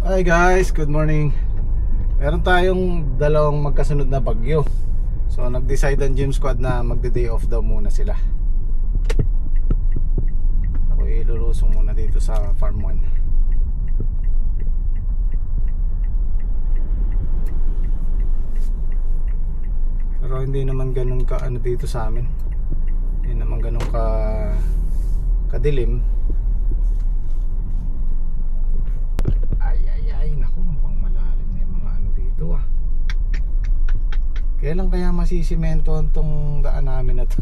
Hi guys, good morning. Meron tayong dalawang magkasunod na bagyo. So nag-decide ang gym squad na magde-day off daw muna sila. Ako ilulusong muna dito sa Farm 1. Pero hindi naman ganun ka ano dito sa amin. Hindi naman ganun ka kadilim. Kailan kaya masisimento itong daan namin na to?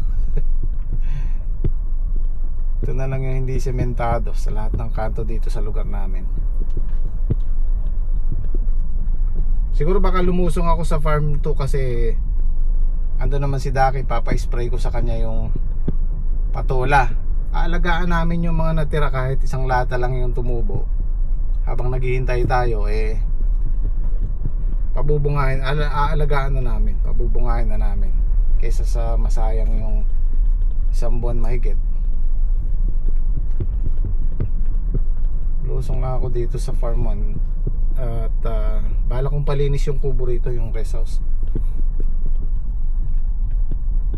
Ito na lang yung hindi sementado sa lahat ng kanto dito sa lugar namin. Siguro baka lumusong ako sa farm 2 kasi ando naman si Daki, papa-spray ko sa kanya yung patola. Aalagaan namin yung mga natira kahit isang lata lang yung tumubo. Habang naghihintay tayo pabubungahin, aalagaan na namin, pabubungahin na namin kaysa sa masayang yung isang buwan mahigit. Lusong nga ako dito sa Farm 1 at bala kong palinis yung kubo rito, yung rest house.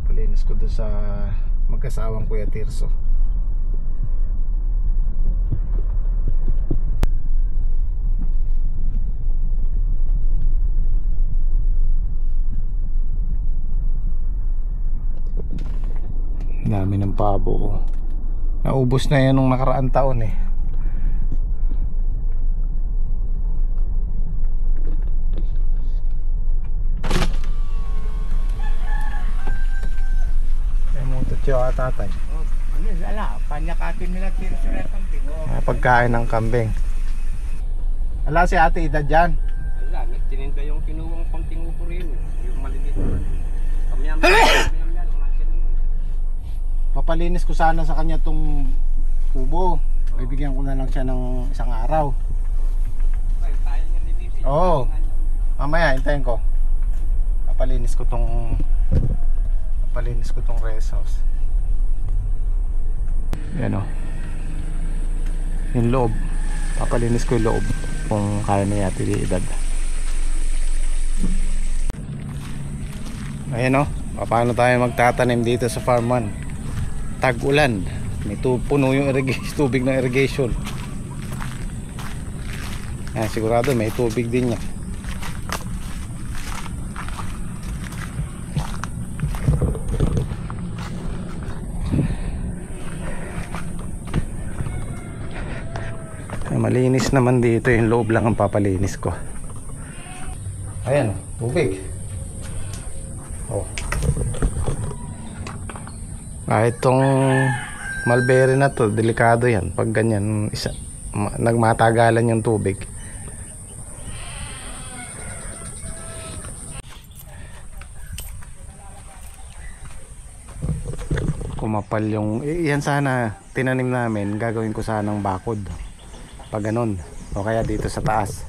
Palinis ko doon sa magkasawang Kuya Tirso. Dami ng pabo. Naubos na yan nung nakaraang taon eh. May mutot siya tatay. Ano wala, panyakatin nila tira sa kambing. Pagkain ng kambing. Ala si ate edad dyan. Wala, tininda yung kinuwang konting upo rin. Yung maliliit na. Kamyam. Papalinis ko sana sa kanya tong kubo. Bibigyan ko na lang siya ng isang araw. Oo. Mamaya hintayin ko. Papalinis ko tong rest house. Yan o. Yung loob. Papalinis ko yung loob kung kaya na yata di edad. Ayan o. Paano tayo magtatanim dito sa Farm 1? Tag-ulan, may puno yung tubig ng irrigation. Sigurado may tubig din yan. Malinis naman dito, yung loob lang ang papalinis ko. Ayan, tubig. Oh. Kahit tong mulberry na to, delikado yan pag ganyan nagmatagalan yung tubig. Kumapal yung yan, sana tinanim namin, gagawin ko sanang bakod pag ganun, o kaya dito sa taas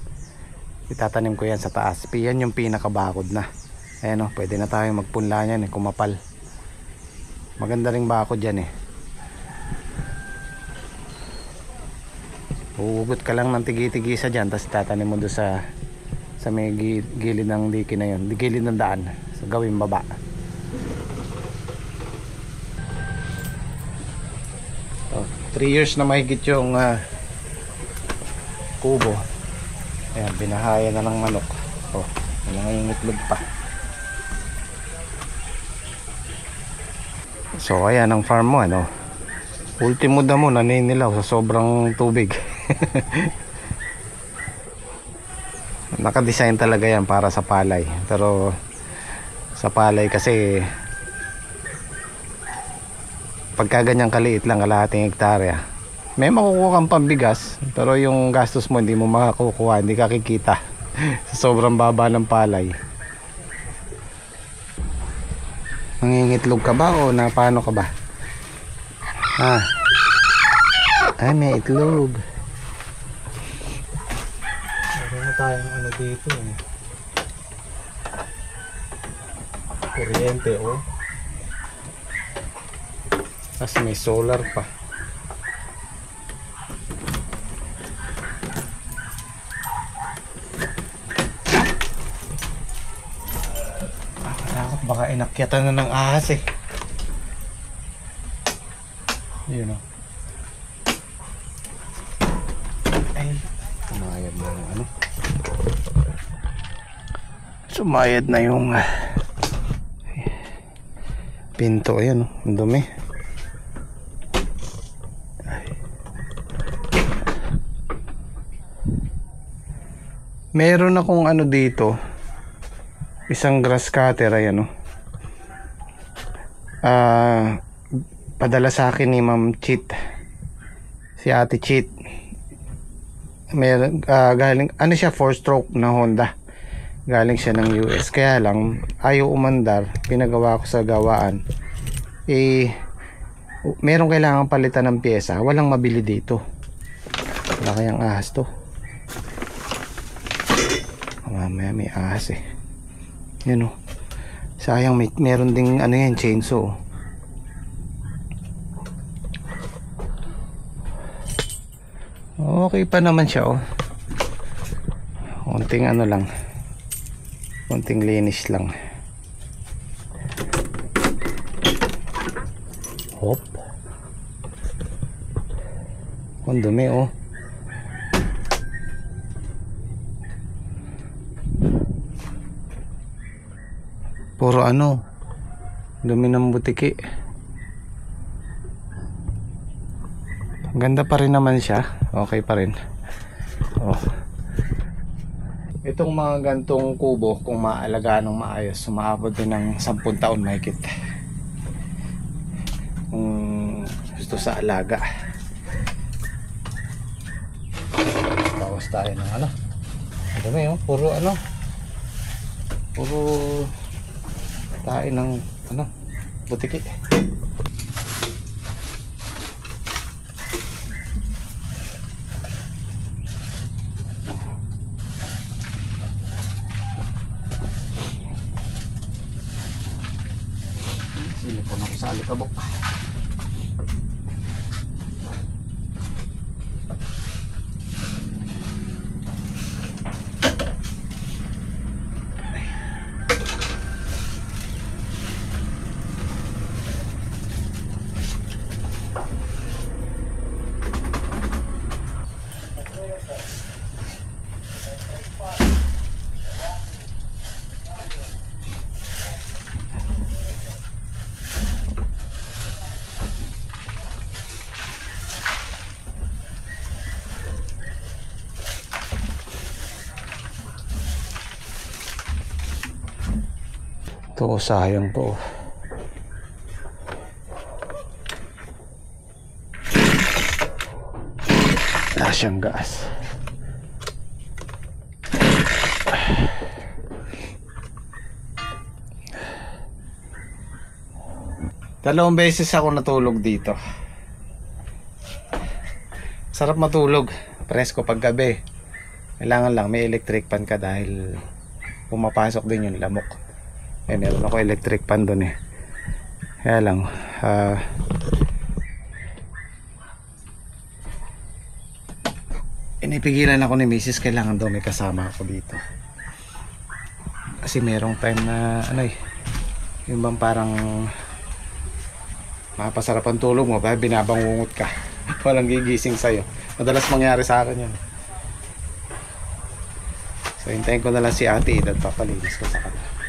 itatanim ko yan sa taas. Yan yung pinakabakod na. Ayan o, pwede na tayo magpunla yan kumapal. Maganda ring bakod dyan eh. Huhugot ka lang ng tigi-tigisa dyan, tapos tatanim mo doon sa may gilid ng diki na yun, gilid ng daan, sa gawing baba. Oh, 3 years na mahigit yung kubo. Ayan, binahaya na ng manok. Oh, yung itlog pa. So ayan ang farm mo, ano. Ultimo damo naninilaw sa sobrang tubig. Naka-design talaga yan para sa palay. Pero sa palay kasi pagka ganyang kaliit lang, kalahating hektarya, may makukuha kang pambigas, pero yung gastos mo hindi mo makakukuha, hindi ka kikita sa sobrang baba ng palay. Nangingitlog ka ba o na paano ka ba? Ay, may itlog. Meron na tayong ano dito eh. Kuryente oh. Tapos may solar pa. nakyatan na ng ahas eh. Yun o. Ay, sumayad na yung ano. Sumayad na yung pinto. Ayan o, ang dumi. Meron akong ano dito, isang grass cutter. Ayan o. Padala sa akin ni Ma'am Cheat, si Ate Cheat. Meron galing ano siya, 4-stroke na Honda. Galing siya ng US. Kaya lang ayaw umandar. Pinagawa ko sa gawaan. Meron kailangan palitan ng pyesa. Walang mabili dito. Wala kayang ahas to. Mamaya may ahas eh. Yun o. Sayang meron ding ano yan, chainsaw. Okay pa naman siya oh. Konting ano lang. Konting linis lang. Hop. Ang dumi oh. Puro ano, dumi ng butiki. Ganda pa rin naman siya. Okay pa rin. Oh. Itong mga gantong kubo, kung maalagaan ng maayos, sumaabot din ng 10 taon mahigit. Kung gusto sa alaga. Bawas tayo ng ano. Dumi oh, puro ano. Puro tayo ng ano, butiki. Silipon ako sa alikabok. Ito, sayang to. Wala siyang gas. Dalawang beses ako natulog dito. Sarap matulog. Presko pag gabi. Kailangan lang may electric fan ka dahil pumapasok din yung lamok. Meron ako electric fan doon eh. Kaya lang inipigilan ako ni Mrs. Kailangan daw may kasama ako dito. Kasi merong time na ano eh, yung bang parang mapasarap ang tulog mo, parang binabangungot ka. Walang gigising sa'yo. Madalas mangyari sa akin yun. So hintayin ko na lang si ate at papalinis ko sa kanila.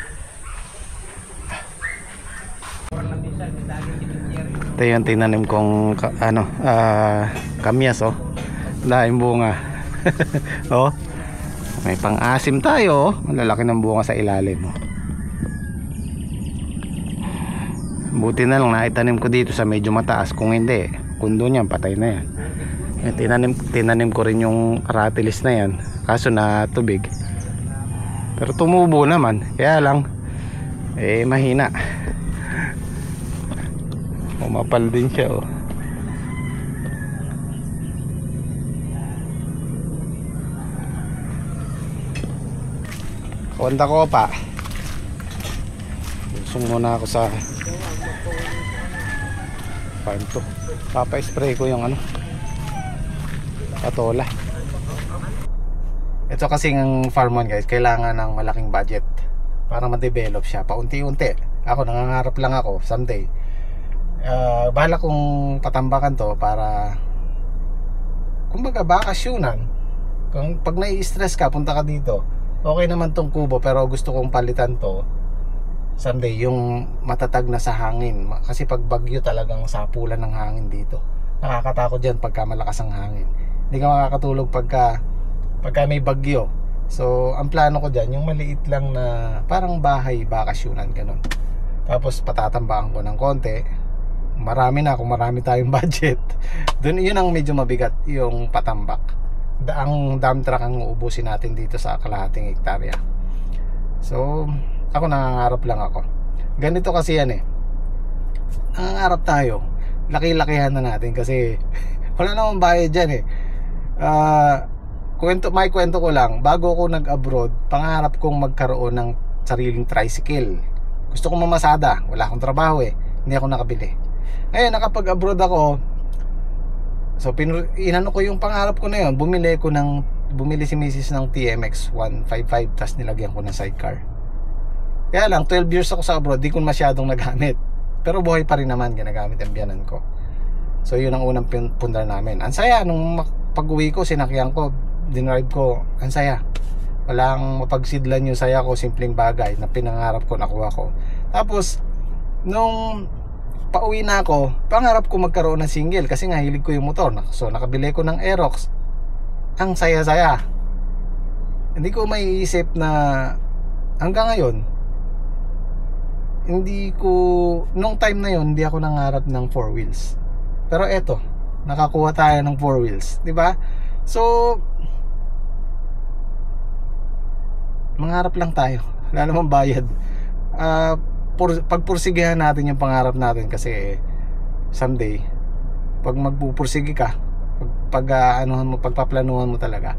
Ito yung tinanim kong kamyas oh. Laing bunga. Oh. May pang-asim tayo oh. Malalaki ng bunga sa ilalim oh. Buti na lang naitanim ko dito sa medyo mataas. Kung hindi, kundo niyan patay na yan. Tinanim ko rin yung aratilis na yan. Kaso na tubig. Pero tumubo naman. Kaya lang mahina. Umapal din siya oh. Honda ko pa. Busong muna ako sa farm to. Papa-spray ko yung ano, patola. Ito kasing farm one guys, kailangan ng malaking budget para ma-develop siya paunti-unti. Ako nangangarap lang ako someday. Bahala kong patambakan to para kumbaga bakasyonan. Kung pag nai-stress ka, punta ka dito. Okay naman tong kubo, pero gusto kong palitan to someday yung matatag na sa hangin. Kasi pag bagyo talagang sapulan ng hangin dito. Nakakatakot yan pagka malakas ang hangin. Hindi ka makakatulog pagka may bagyo. So ang plano ko dyan, yung maliit lang na parang bahay, bakasyonan, ganun. Tapos patatambakan ko ng konti. Marami na, kung marami tayong budget. Doon, yun ang medyo mabigat, yung patambak. Ang dump truck ang uubusin natin dito sa kalahating hektarya. So ako nangangarap lang ako. Ganito kasi yan eh. Nangangarap tayo. Laki-lakihan na natin kasi wala namang bayad dyan eh. May kwento ko lang. Bago ako nag-abroad, pangarap kong magkaroon ng sariling tricycle. Gusto kong mamasada. Wala akong trabaho eh. Hindi ako nakabili. Ngayon nakapag-abroad ako, so inano ko yung pangarap ko na yun. Bumili si Mrs. ng TMX 155, tapos nilagyan ko ng sidecar. Kaya lang 12 years ako sa abroad, di ko masyadong nagamit. Pero buhay pa rin naman, ginagamit ang biyanan ko. So yun ang unang pundar namin. Ang saya, nung pag-uwi ko, sinakyan ko, dinrive ko, ang saya. Walang mapagsidlan yung saya ko, simpleng bagay na pinangarap ko, nakuha ko. Tapos nung pauwi na ako, pangarap ko magkaroon ng single kasi nga hilig ko yung motor. So nakabili ko ng Aerox. Ang saya-saya. Hindi ko maiisip na hanggang ngayon, nung time na yon hindi ako nangarap ng 4 wheels. Pero eto, nakakuha tayo ng 4 wheels, di ba? So mangarap lang tayo, wala namang bayad. Pagpursigihan natin yung pangarap natin kasi someday pag magpupursige ka, pagpaplanuhan mo talaga,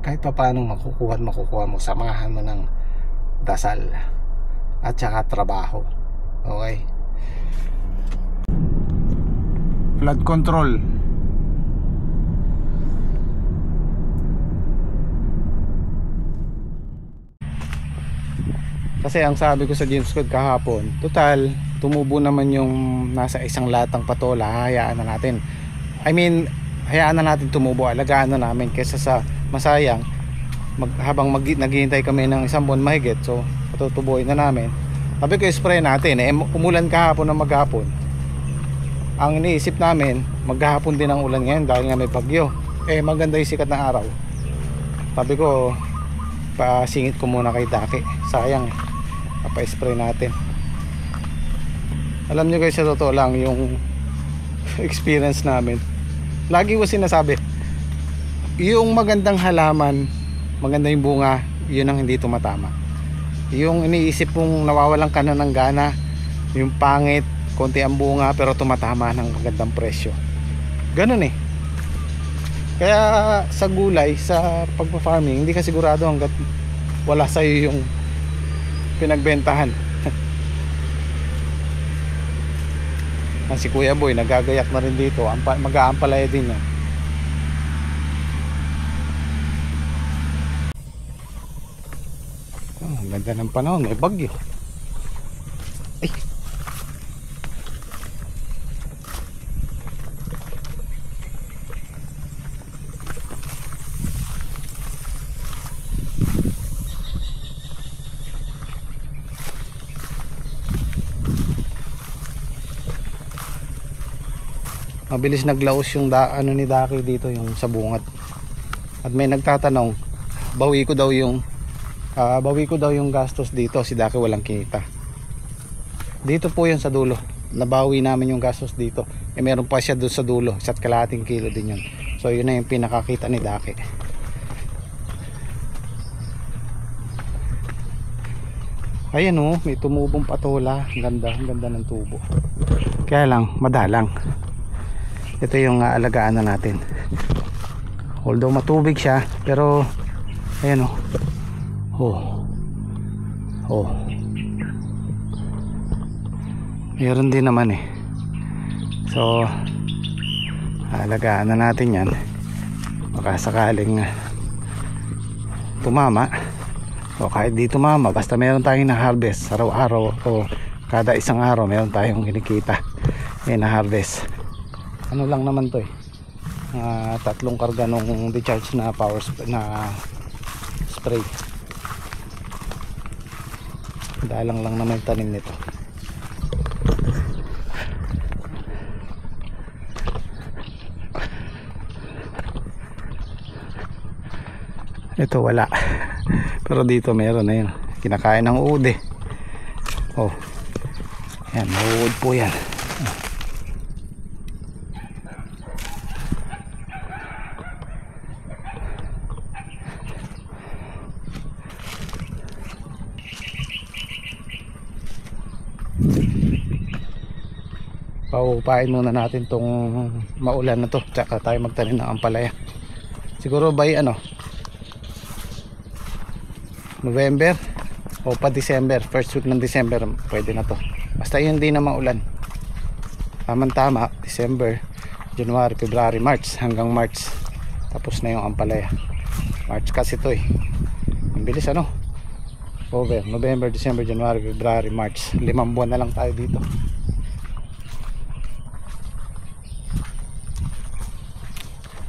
kahit pa paano makukuha mo, samahan mo ng dasal at saka trabaho. Okay. Flood control. Kasi ang sabi ko sa James Code kahapon, total tumubo naman yung nasa isang latang patola, hayaan na natin. Hayaan na natin tumubo, alagaan na namin kaysa sa masayang habang naghihintay kami ng isang buwan mahigit. So patutubuin na namin. Sabi ko spray natin, umulan kahapon ng maghapon. Ang iniisip namin, maghapon din ang ulan ngayon dahil nga may bagyo. Maganda yung sikat ng araw. Sabi ko, pasingit ko muna kay Daki. Sayang eh, papa-spray natin. Alam nyo guys, sa totoo lang yung experience namin, lagi ko sinasabi, yung magandang halaman, maganda yung bunga, yun ang hindi tumatama. Yung iniisip mong nawawalan ka na ng gana, yung pangit, konti ang bunga pero tumatama ng magandang presyo, ganun eh. Kaya sa gulay, sa pagpa-farming, hindi ka sigurado hanggat wala sa'yo yung pinagbentahan. Si Kuya Boy nagagayak na rin dito, mag-aampalaya din yan. Ganda ng panahon, may bagyo. Ay. Mabilis naglaos yung ni Daki dito, yung sa bungad. At may nagtatanong, bawi ko daw yung gastos dito. Si Daki walang kita. Dito po yun sa dulo, nabawi namin yung gastos dito. Meron pa siya doon sa dulo, 1.5 kilo din yun. So yun na yung pinakakita ni Daki. Ayan oh, may tumubong patola. Ang ganda ng tubo. Kaya lang, madalang. Ito yung alagaan na natin. Although matubig siya, pero ayan oh. Meron din naman eh. So alagaan na natin yan. Baka sakaling tumama, O kahit dito mama, basta meron tayong na-harvest araw-araw o kada isang araw meron tayong kinikita na-harvest. Ano lang naman to eh, 3 karga nung decharge na power na spray. Dalang lang naman yung tanim nito. Ito wala. Pero dito meron na yun. Kinakain ng uod eh. Oh. Yan, uod po yan. Paupain muna natin tong maulan na to, tsaka tayo magtanim ng ampalaya. Siguro by November o pa December, first week ng December pwede na to. Basta yun din na maulan. Tama, December, January, February, March, hanggang March tapos na yung ampalaya. March kasi to eh, ang bilis over November, December, January, February, March, 5 buwan na lang tayo dito.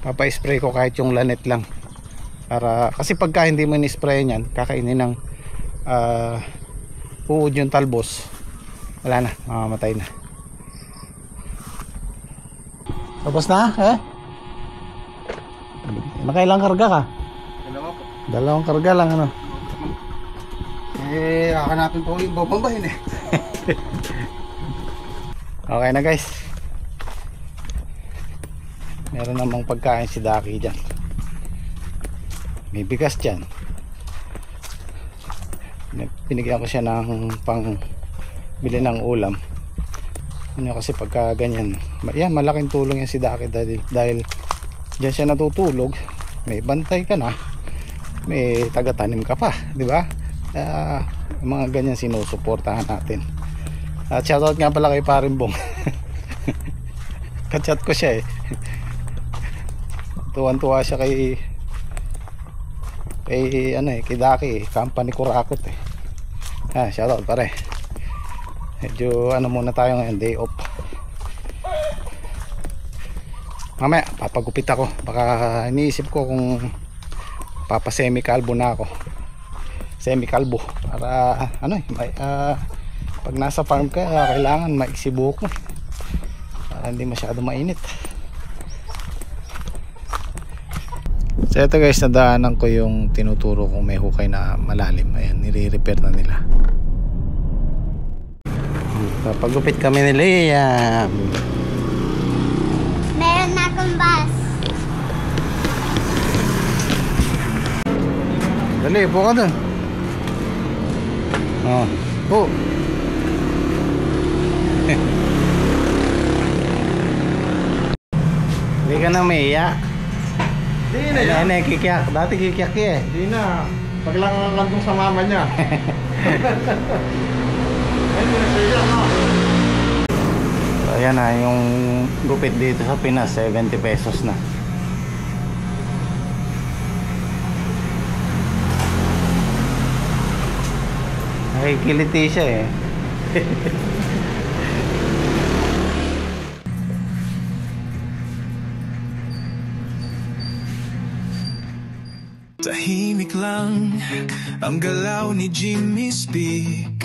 Papa-spray ko kahit yung lanet lang para, kasi pagka hindi mo in-spray yan, kakainin ng uod yung talbos, wala na, mamamatay na. Tapos na nakailang karga ka? Dalawang karga lang Hahanapin po yung babambahin eh. Okay na guys, meron namang pagkain si Daki dyan, may bigas dyan. Binigyan ko siya ng pang bili ng ulam. Kasi pagka ganyan, yan, malaking tulong yan si Daki dahil dyan siya natutulog, may bantay ka na, may taga-tanim ka pa, di ba? Mga ganyan sinusuportahan natin. At shoutout nga pala kay Parimbong. Kachat ko siya eh, tuwan-tuwa siya kay Daki, company Kurakot eh. Shoutout pare. Medyo muna tayo ngayon, day off. Mamaya papagupit ako, baka iniisip ko kung papa-semi-kalbo na ako. Semi-kalbo para pag nasa farm ka, kailangan maiksi buhok mo para hindi masyado mainit. So ito guys, nadaanan ko yung tinuturo kong may hukay na malalim. Ayan, nire-repair na nila. Papagupit kami ni Leia. Meron na akong bus. Dali, po ka dun. Po. Hindi ka na maiya. Hindi na yan. Kikiyak. Dati kikiyak eh. Hindi na. Paglangang sa mama niya. So ayan na, yung gupit dito sa Pinas, 70 pesos na. Nakikiliti siya eh. Tahimik lang ang galaw ni Jimmy Speak,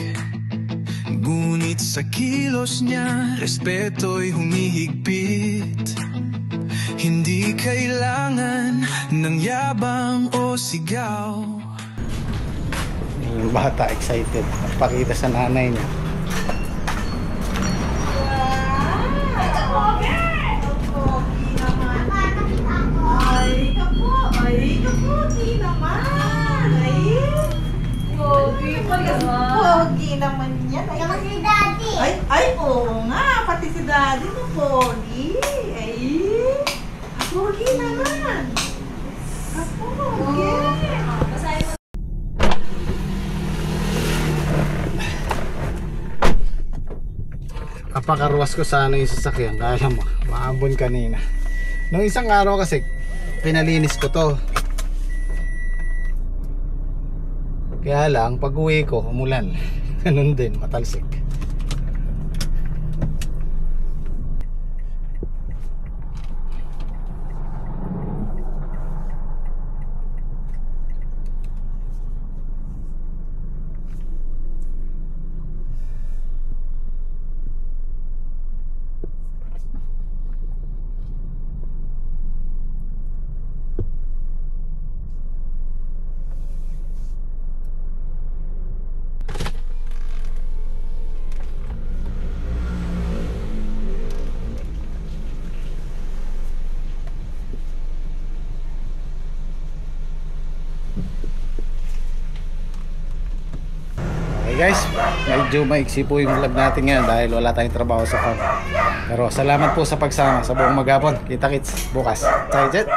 ngunit sa kilos niya respeto'y humihigpit. Hindi kailangan ng yabang o sigaw. Yung bata excited, napakita sa nanay niya. Pogi naman yan. Saka si Daddy. Ay, oo nga. Pati si Daddy mo, pogi. Ay, pogi naman. Pogi. Kapakaruwas ko sana yung sasakyan, kaya maambon kanina. Nung isang araw kasi pinalinis ko to, Kaya lang pag uwi ko umulan. Ganun din, matalsik. Okay guys, medyo maiksi po yung vlog natin ngayon dahil wala tayong trabaho sa farm. Pero salamat po sa pagsama sa buong maghapon. Kita-kits bukas. Say jet.